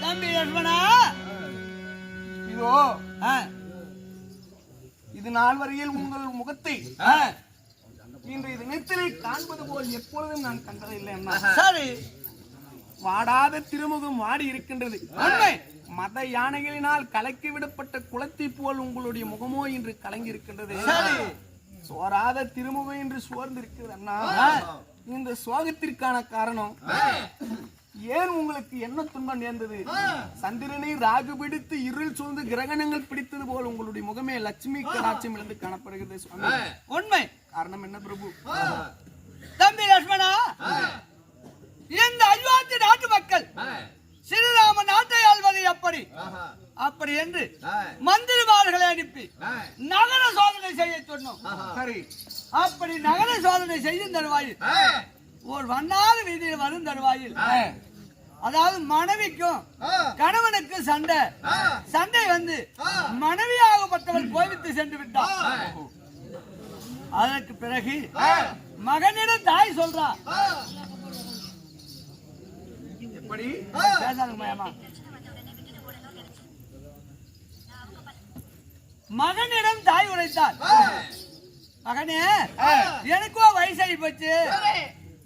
தம்பி லட்சுமணா, இதோ இது நாள் வரையில் உங்கள் முகத்தை இன்றைய தினத்திலே காண்பது போல் எப்பொழுதும் நான் கண்டதில்லை அண்ணா. சரி, வாடாத திருமுகம் வாடி இருக்கின்றது. மத யானைகளினால் கலக்கி விடப்பட்ட குளத்தை போல் உங்களுடைய முகமோ இன்று கலங்கி இருக்கின்றது. சோராத திருமுகம் என்று சோர்ந்து இருக்கிறது அண்ணா. இந்த சோகத்திற்கான காரணம் ஏன் உங்களுக்கு என்ன துன்பம் நேர்ந்தது? சந்திரனை ராகு பிடித்து இருள் சூழ்ந்து கிரகணங்கள் பிடித்தது போல் உங்களுடைய முகமே லட்சுமி கடாட்சியம் இழந்து காணப்படுகிறது. உண்மை. காரணம் என்ன பிரபு? தம்பி லட்சுமணா, இந்த அயோத்தி நாட்டு மக்கள் ஸ்ரீராம நாட்டை ஆள்வது எப்படி அப்படி என்று மந்திரிமார்களை அனுப்பி நகர சோதனை செய்ய சொன்னோம். சரி, அப்படி நகர சோதனை செய்யும் தருவாயில் ஒரு வண்ணாறு வீதியில் வரும் தருவாயில், அதாவது மனைவிக்கும் கணவனுக்கு சண்டை வந்து மனைவியாகப்பட்டவள் கோவித்து சென்று விட்டார். அதற்கு பிறகு மகனிடம் தாய் சொல்றா, எப்படி பேசாதுமா, மகனிடம் தாய் உரைத்தார், மகனே எனக்கோ வயசாகி போச்சு,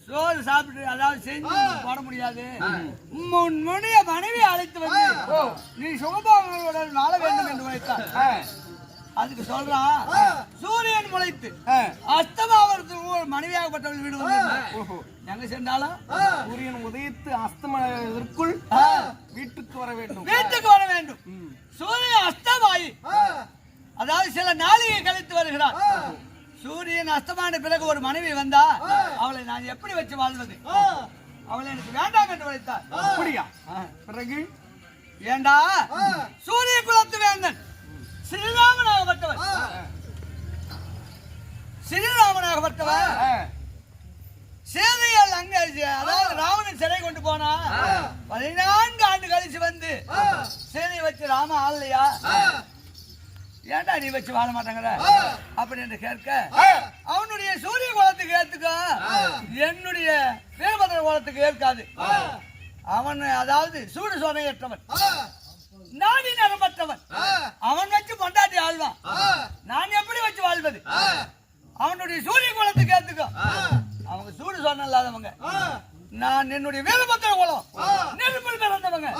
சோறு சாப்பிட்டு அதாவது செஞ்சு போட முடியாது, முன்னுடைய மனைவி அழைத்து வந்து நீ சுகபாவங்களோட நாள வேண்டும் என்று வைத்தார். அதுக்கு சொல்றான், சூரியன் முளைத்து அஸ்தமாவதற்கு மனைவியாகப்பட்டவள் வீடு வந்து எங்க சென்றாலும் சூரியன் உதயத்து அஸ்தமனத்திற்குள் வீட்டுக்கு வர வேண்டும். சூரியன் அஸ்தமாயி அதாவது சில நாளிகை கழித்து வருகிறார். சூரியன் அஸ்தமான பிறகு ஒரு மனைவி வந்தா அவளை நான் எப்படி வச்சு வாழ்வது? அவளை எனக்கு வேண்டாம் என்று வைத்தார். அப்படியா? பிறகு ஏண்டா சூரிய குலத்து வேந்தன் ஸ்ரீராமனாகப்பட்டவர் சேதையால் அங்க அதாவது ராவணன் சிறை கொண்டு போனா 14 ஆண்டு கழிச்சு வந்து சேதையை வச்சு ராம ஆள்லையா, ஏண்டா நீ வச்சு வாழ மாட்டாங்கற அப்படின்னு கேட்க, அவனுடைய சூரிய குலத்துக்கு ஏத்துக்க என்னுடைய வீரபத்ர குலத்துக்கு ஏற்காது. அவன் அதாவது சூடு சோனையற்றவன், நாடி நரம்பற்றவன், அவன் வச்சு பொண்டாட்டி ஆழ்வான், நான் எப்படி வச்சு வாழ்வது? அவனுடைய சூரிய குலத்துக்கு ஏத்துக்க, அவங்க சூடு சொன்ன இல்லாதவங்க, நான் என்னுடைய வீரபத்ர குலம் நெருப்பில் பிறந்தவங்க,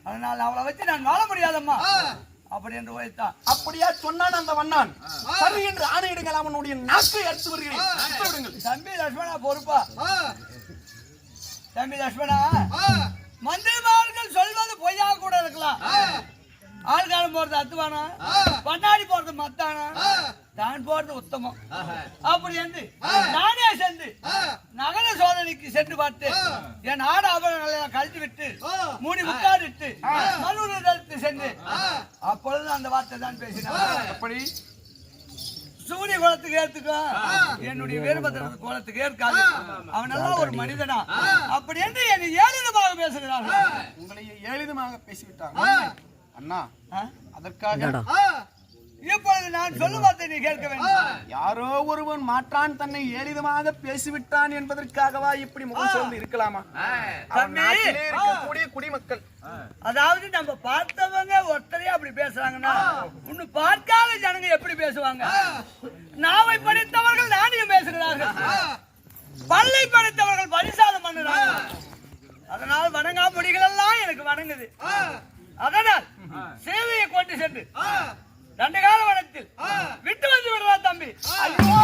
அதனால அவளை வச்சு நான் வாழ முடியாதம்மா அப்படி என்று வைத்தான். அப்படியா சொன்னான் அந்த வண்ணான். சரி என்று ஆணையிடுங்கள், அவனுடைய நாக்கை அறுத்து வருகிறேன். தம்பி லட்சுமணா பொறுப்பா? தம்பி லட்சுமணா, மந்திரிமார்கள் சொல்வது பொய்யா கூட இருக்கலாம். ஆள்காலம் போறது அத்துவானா, பண்ணாடி போறது மத்தானா, தான் போறது உத்தமம் அப்படி என்று நானே சென்று நகர சோதனைக்கு சென்று பார்த்து என் ஆடு ஆபரணங்களை கழித்து விட்டு மூடி முக்காடிட்டு மறுத்து சென்று அப்பொழுது அந்த வார்த்தை தான் பேசினார். அப்படி சூரிய குலத்துக்கு ஏத்துக்கோ, என்னுடைய வீரபத்ர குலத்துக்கு ஏற்காது, அவனெல்லாம் ஒரு மனிதனா அப்படி என்று என்னை ஏளிதமாக பேசுகிறார்கள். உங்களை ஏளிதமாக பேசிவிட்டாங்க அண்ணா. அதற்காக இப்பொழுது நான் சொல்லும் வார்த்தை நீ கேட்க வேண்டும். யாரோ ஒருவன் மாற்றான் தன்னை ஏளிதமாக பேசிவிட்டான் என்பதற்காகவா இப்படி முகம் சொல்ந்து இருக்கலாமா? இருக்கக்கூடிய குடிமக்கள், அதாவது நம்ம பார்த்தவ அவங்க ஒருத்தரையே அப்படி பேசுறாங்கன்னா இன்னும் பார்க்காத ஜனங்க எப்படி பேசுவாங்க? நாவை படித்தவர்கள் நாணயம் பேசுகிறார்கள், பல்லை படித்தவர்கள் பரிசாதம் பண்ணுறாங்க. அதனால் வணங்காமுடிகள் எல்லாம் எனக்கு வணங்குது. அதனால் சேவையை கொண்டு சென்று 2 கால வனத்தில் விட்டு வந்து விடுறா தம்பி. ஐயோ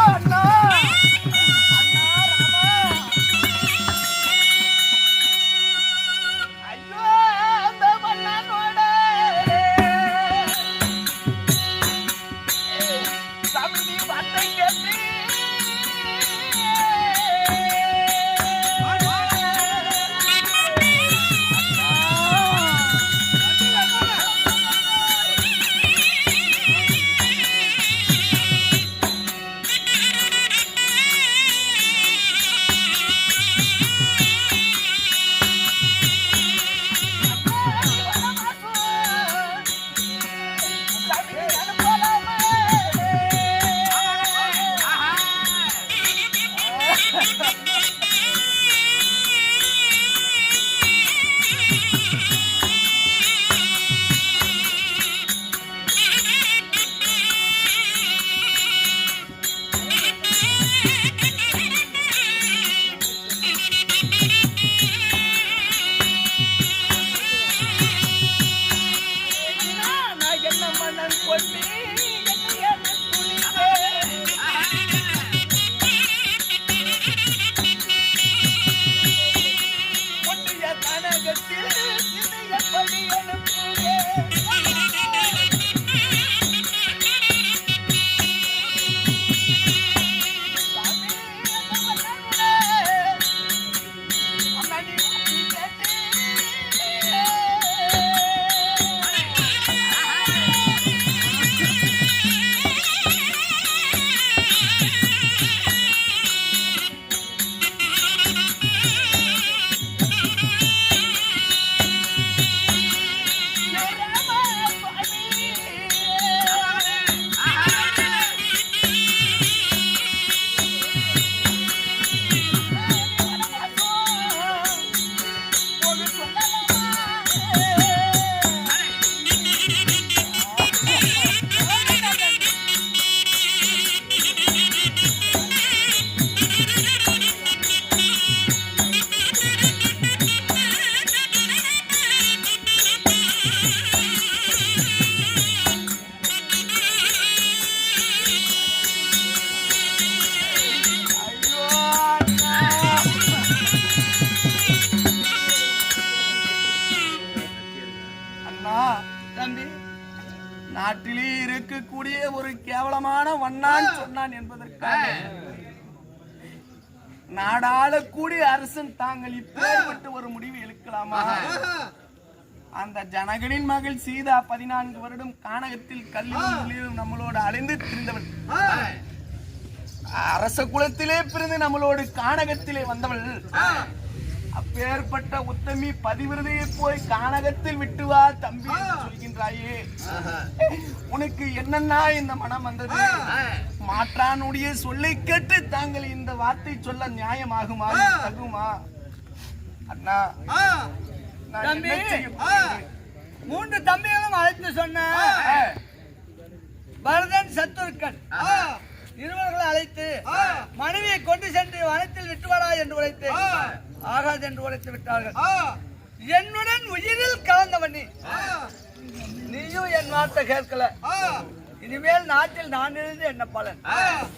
அண்ணா, நாட்டிலே இருக்கக்கூடிய ஒரு கேவலமான வண்ணான் சொன்னான் என்பதற்காக நாடாளக்கூடிய அரசன் தாங்கள் இப்பேற்பட்ட ஒரு முடிவு எடுக்கலாமா? அந்த ஜனகனின் மகள் சீதா 14 வருடம் கானகத்தில் கல்லிலும் நம்மளோடு அலைந்து திரிந்தவள், அரச குலத்திலே பிறந்து நம்மளோடு கானகத்திலே வந்தவள். அப்பேற்பட்ட உத்தமி பதிவிரதையை போய் கானகத்தில் விட்டு வா தம்பி என்று சொல்கின்றாயே, உனக்கு என்னன்னா இந்த மனம் வந்தது? மாற்றானுடைய சொல்லை கேட்டு தாங்கள் இந்த வார்த்தை சொல்ல நியாயமாகுமா, தகுமா? அண்ணா, தம்பி 3 தம்பிகளும் அழைத்து சொன்ன பரதன் சத்துருக்கன் இருவர்களை அழைத்து மனைவியை கொண்டு சென்று வனத்தில் விட்டுவாடா என்று உழைத்து ஆகாது என்று உழைத்து விட்டார்கள். என்னுடன் உயிரில் கலந்தவன் நீயும் என் வார்த்தை கேட்கல. இனிமேல் நாட்டில் நான் இருந்து என்ன பலன்?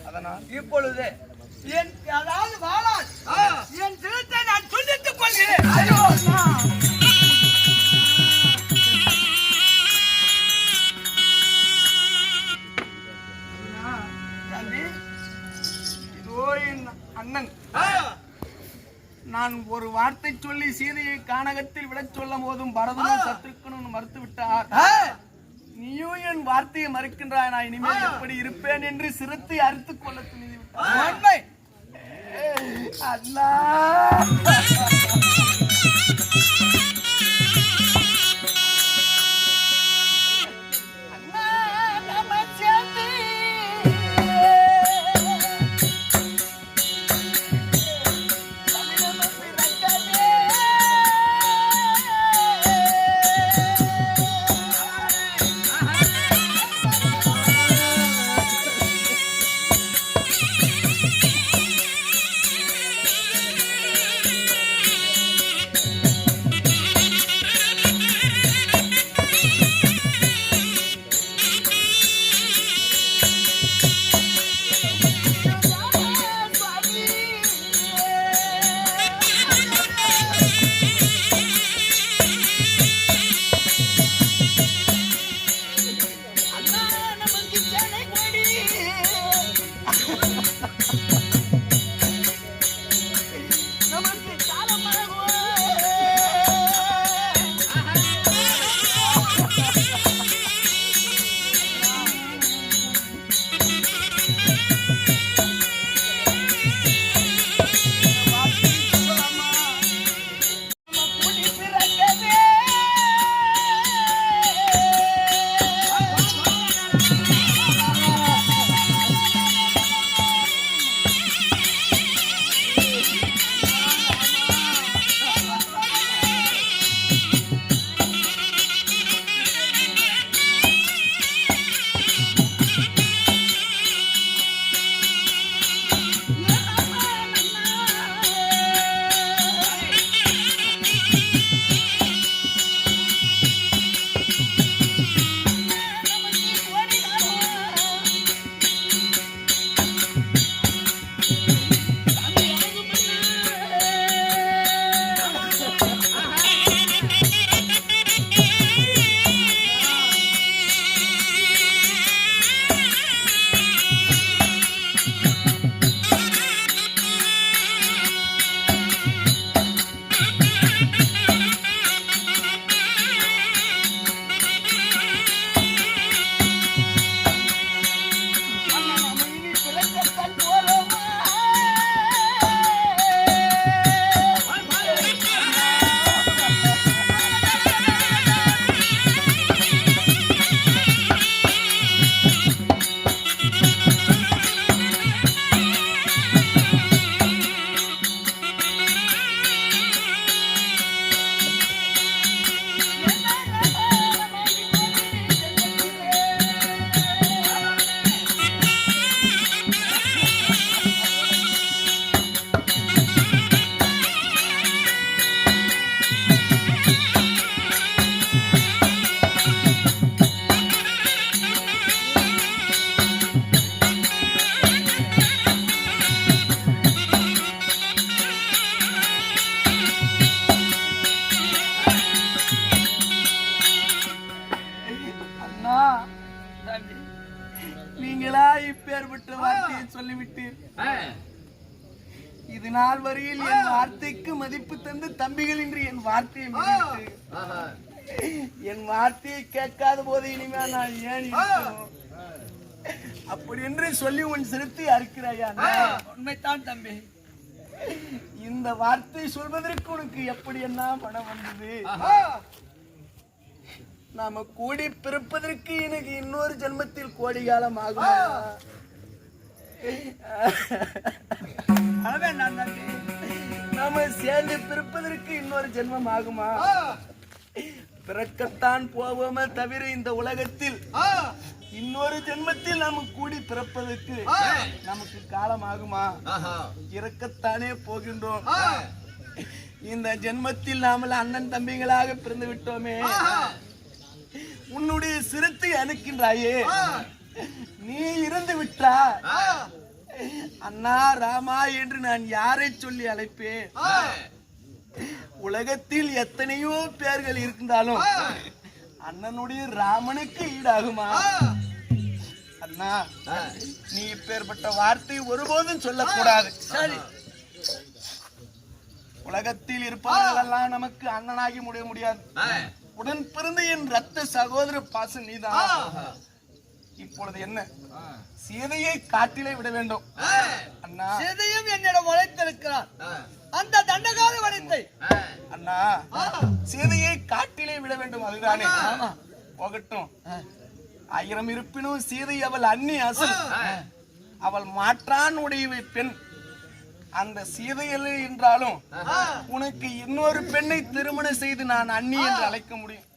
அதனால் இப்பொழுது அதாவது வாழால் என் சிரத்தை நான் துண்டித்துக் கொள்கிறேன். அண்ணன், நான் ஒரு வார்த்தை சொல்லி சீதையை கானகத்தில் விடச் சொல்லும் போதும் பரதனும் சத்ருக்கனும் மறுத்து விட்டார். நீயும் என் வார்த்தையை மறுக்கின்றாய், நான் இனிமேல் எப்படி இருப்பேன் என்று சிரத்தை அறுத்துக் கொள்ள துணிந்து விட்டார். அண்ணா, தம்பி, நீங்களா இப்பேற்பட்ட வார்த்தையை சொல்லிவிட்டு இது நாள் வரையில் என் வார்த்தைக்கு மதிப்பு தந்து தம்பிகள் என்று என் வார்த்தையை மீறிவிட்டு என் வார்த்தையை கேட்காத போது இனிமே நான் ஏன் இருக்கணும்? அப்படி என்று சொல்லி உன் சிறுத்தை அறுக்கிறாயா? உண்மைத்தான் தம்பி. இந்த வார்த்தை சொல்வதற்கு உனக்கு எப்படி என்ன மனம் வந்தது? நாம கூடி பிறப்பதற்கு எனக்கு இன்னொரு ஜென்மத்தில் கோடி காலம் ஆகும். நாம சேர்ந்து பிறப்பதற்கு இன்னொரு ஜென்மம் ஆகுமா? பிறக்கத்தான் போவோமே தவிர இந்த உலகத்தில் இன்னொரு ஜென்மத்தில் நாம கூடி பிறப்பதற்கு நமக்கு காலம் ஆகுமா? இறக்கத்தானே போகின்றோம். இந்த ஜென்மத்தில் நாம அண்ணன் தம்பிகளாக பிறந்து விட்டோமே. உன்னுடைய சிரத்தை அனுக்கின்றாயே, நீ இறந்து விட்டா அண்ணா ராமா என்று நான் யாரை சொல்லி அழைப்பேன்? உலகத்தில் எத்தனையோ பேர்கள் இருந்தாலும் அண்ணனுடைய ராமனுக்கு ஈடாகுமா? அண்ணா, நீ இப்பேற்பட்ட வார்த்தை ஒருபோதும் சொல்லக்கூடாது. சரி, உலகத்தில் இருப்பவர்கள் எல்லாம் நமக்கு அண்ணனாகி முடியாது. உடன் பிறந்த என் ரத்த சகோதர பாசம் நீதான். இப்பொழுது என்ன, சீதையை காட்டிலே விட வேண்டும். அண்ணா, சீதையும் என்னிடம் உழைத்திருக்கிறார். அந்த தண்டகால வனத்தை அண்ணா, சீதையை காட்டிலே விட வேண்டும். அதுதானே? போகட்டும். 1000 இருப்பினும் சீதை அவள் அண்ணி அசல். அவள் மாற்றான் உடைய பெண். அந்த சீதையில் என்றாலும் உனக்கு இன்னொரு பெண்ணை திருமணம் செய்து நான் அண்ணி என்று அழைக்க முடியும்.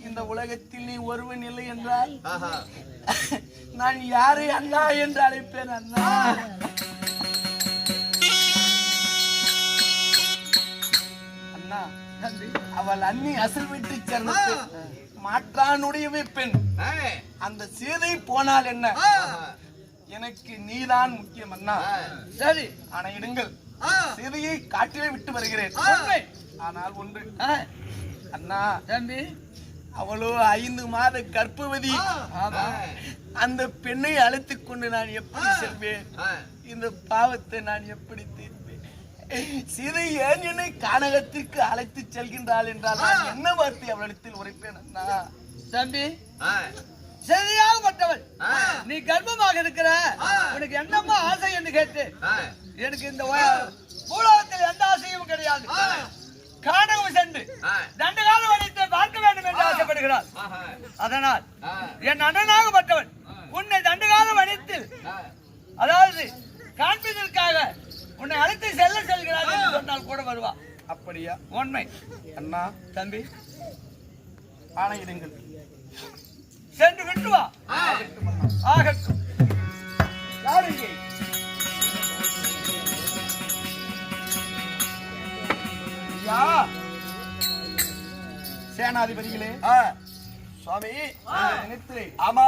இந்த உலகத்தில் நீ ஒருவன் இல்லை என்றால் நான் யாரை அண்ணா என்று அழைப்பேன்? அண்ணா, அண்ணா, அவள் அண்ணி அசல் வீட்டை சேர்ந்தது, மாற்றானுடைய பெண். அந்த சீதை போனால் என்ன, எனக்கு நீதான் முக்கியம். அண்ணா, சரி, ஆணையிடுங்கள். சீதையை காட்டிலே விட்டு வருகிறேன். ஆனால் ஒன்று அண்ணா தம்பி, அவளோ 5 மாத கர்ப்பவதி. அந்த பெண்ணை அழைத்துக் கொண்டு நான் எப்படி செல்வேன்? இந்த பாவத்தை நான் எப்படி தீர்ப்பேன்? சீதை ஏன் என்னை கானகத்திற்கு அழைத்து செல்கின்றாள் என்றால் நான் என்ன வார்த்தை அவளிடத்தில் உரைப்பேன்? அண்ணா தம்பி, சரியாகப்பட்டவள் நீ கர்ப்பமாக இருக்கிற, உனக்கு என்னம்மா ஆசை என்று கேட்டு, எனக்கு இந்த பூலோகத்தில் எந்த ஆசையும் கிடையாது. கானகம் சென்று தண்டகால வனத்தை பார்க்க வேண்டும் என்று ஆசைப்படுகிறார். அதனால் என் அண்ணனாகப்பட்டவன் உன்னை தண்டகால வனத்தில், அதாவது காண்பதற்காக உன்னை அழைத்து செல்கிறார் என்று சொன்னால் கூட வருவா. அப்படியா? உண்மை. அண்ணா, தம்பி, ஆணையிடுங்கள். சென்று விட்டு வா. ஆகட்டும். யார் இங்கே? சேனாதிபதிகளே, சுவாமி, நினைத்தே. ஆமா,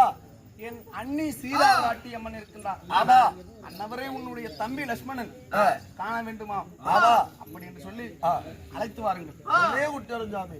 என் அண்ணி சீதா வாட்டி அம்மன் இருக்கின்றார். ஆமா, அன்னவரே உன்னுடைய தம்பி லட்சுமணன் காண வேண்டுமா? ஆமா, அப்படி என்று சொல்லி அழைத்து வாருங்கள். ஒரே விட்டு சாமி.